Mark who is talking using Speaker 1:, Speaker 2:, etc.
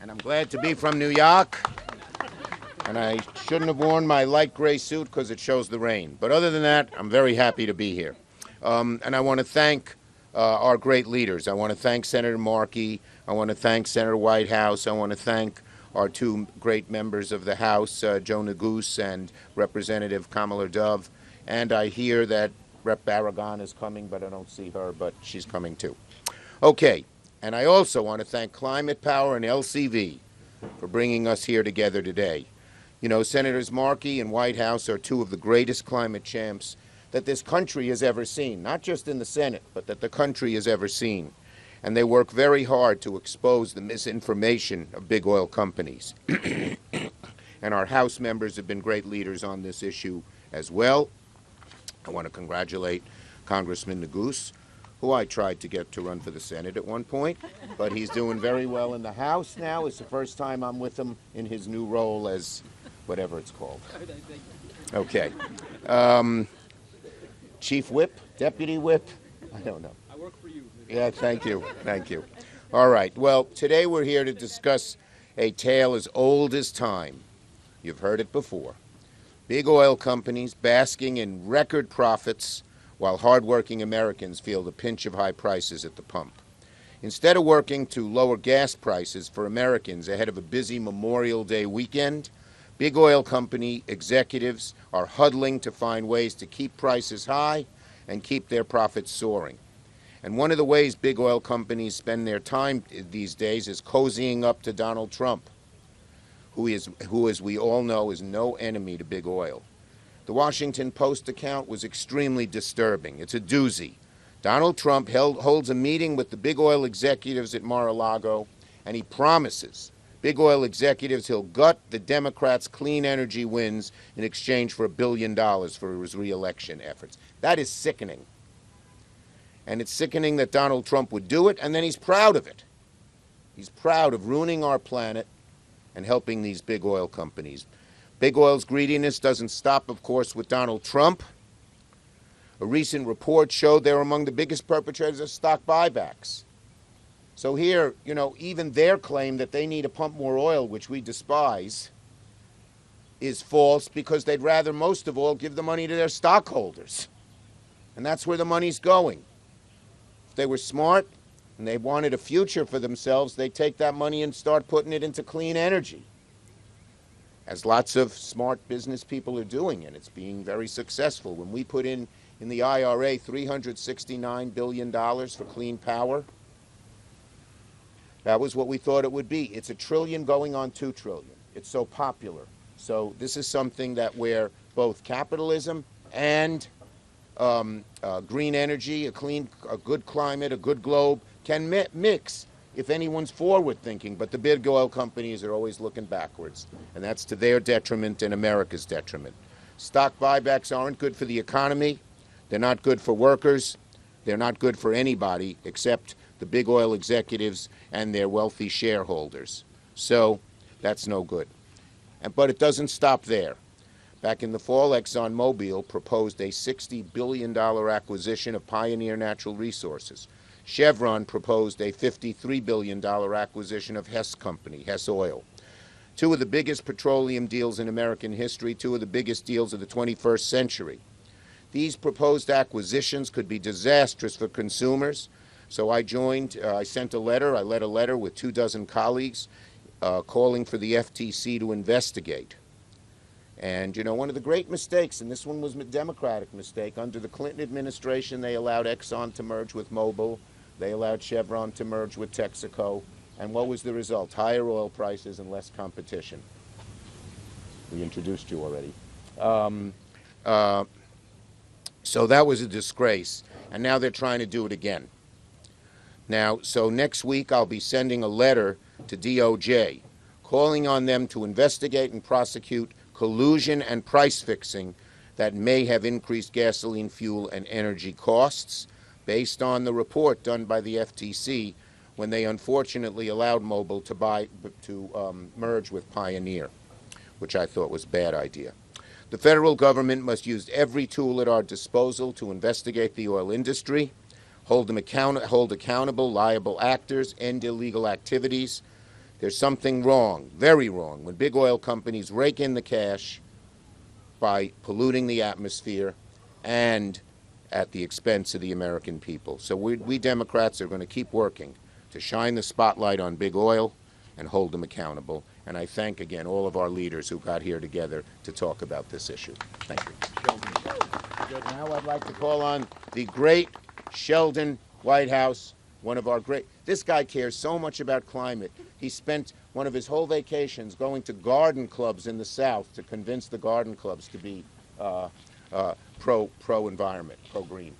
Speaker 1: and I'm glad to be from New York. And I shouldn't have worn my light gray suit because it shows the rain. But other than that, I'm very happy to be here. And I want to thank our great leaders. I want to thank Senator Markey. I want to thank Senator Whitehouse. I want to thank our two great members of the House, Joe Neguse and Representative Kamala Dove. And I hear that Rep. Barragan is coming, but I don't see her, but she's coming too. Okay, and I also want to thank Climate Power and LCV for bringing us here together today. You know, Senators Markey and Whitehouse are two of the greatest climate champs that this country has ever seen, not just in the Senate, but that the country has ever seen. And they work very hard to expose the misinformation of big oil companies. And our House members have been great leaders on this issue as well. I want to congratulate Congressman Neguse, who I tried to get to run for the Senate at one point, but he's doing very well in the House now. It's the first time I'm with him in his new role as whatever it's called. Okay. Chief Whip? Deputy Whip? I don't know.
Speaker 2: I work for you.
Speaker 1: Yeah, thank you. Thank you. All right. Well, today we're here to discuss a tale as old as time. You've heard it before. Big oil companies basking in record profits while hardworking Americans feel the pinch of high prices at the pump. Instead of working to lower gas prices for Americans ahead of a busy Memorial Day weekend, big oil company executives are huddling to find ways to keep prices high and keep their profits soaring. And one of the ways big oil companies spend their time these days is cozying up to Donald Trump, who, as we all know, is no enemy to big oil. The Washington Post account was extremely disturbing. It's a doozy. Donald Trump holds a meeting with the big oil executives at Mar-a-Lago, and he promises big oil executives he'll gut the Democrats' clean energy wins in exchange for $1 billion for his re-election efforts. That is sickening. And it's sickening that Donald Trump would do it, and then he's proud of it. He's proud of ruining our planet and helping these big oil companies. Big oil's greediness doesn't stop, of course, with Donald Trump. A recent report showed they're among the biggest perpetrators of stock buybacks. So here, you know, even their claim that they need to pump more oil, which we despise, is false because they'd rather most of all give the money to their stockholders. And that's where the money's going. If they were smart and they wanted a future for themselves, they'd take that money and start putting it into clean energy, as lots of smart business people are doing, and it's being very successful. When we put in the IRA $369 billion for clean power, that was what we thought it would be. It's $1 trillion going on $2 trillion. It's so popular. So this is something that where both capitalism and green energy, a good climate, a good globe can mix if anyone's forward thinking. But the big oil companies are always looking backwards, and that's to their detriment and America's detriment. Stock buybacks aren't good for the economy. They're not good for workers. They're not good for anybody except the big oil executives and their wealthy shareholders. So that's no good. But it doesn't stop there. Back in the fall, ExxonMobil proposed a $60 billion acquisition of Pioneer Natural Resources. Chevron proposed a $53 billion acquisition of Hess Company, Hess Oil. Two of the biggest petroleum deals in American history, two of the biggest deals of the 21st century. These proposed acquisitions could be disastrous for consumers. So I sent a letter, I led a letter with 24 colleagues calling for the FTC to investigate. And, you know, one of the great mistakes, and this one was a Democratic mistake, under the Clinton administration, they allowed Exxon to merge with Mobil. They allowed Chevron to merge with Texaco. And what was the result? Higher oil prices and less competition. We introduced you already. So that was a disgrace. And now they're trying to do it again. Now, so next week I'll be sending a letter to DOJ calling on them to investigate and prosecute collusion and price fixing that may have increased gasoline, fuel, and energy costs based on the report done by the FTC when they unfortunately allowed Mobil to merge with Pioneer, which I thought was a bad idea. The federal government must use every tool at our disposal to investigate the oil industry, hold accountable liable actors, end illegal activities, There's something wrong, very wrong, when big oil companies rake in the cash by polluting the atmosphere and at the expense of the American people. So we Democrats are going to keep working to shine the spotlight on big oil and hold them accountable. And I thank again all of our leaders who got here together to talk about this issue. Thank you. Good. Now I'd like to call on the great Sheldon Whitehouse, one of our great, this guy cares so much about climate. He spent one of his whole vacations going to garden clubs in the South to convince the garden clubs to be pro-environment, pro-green.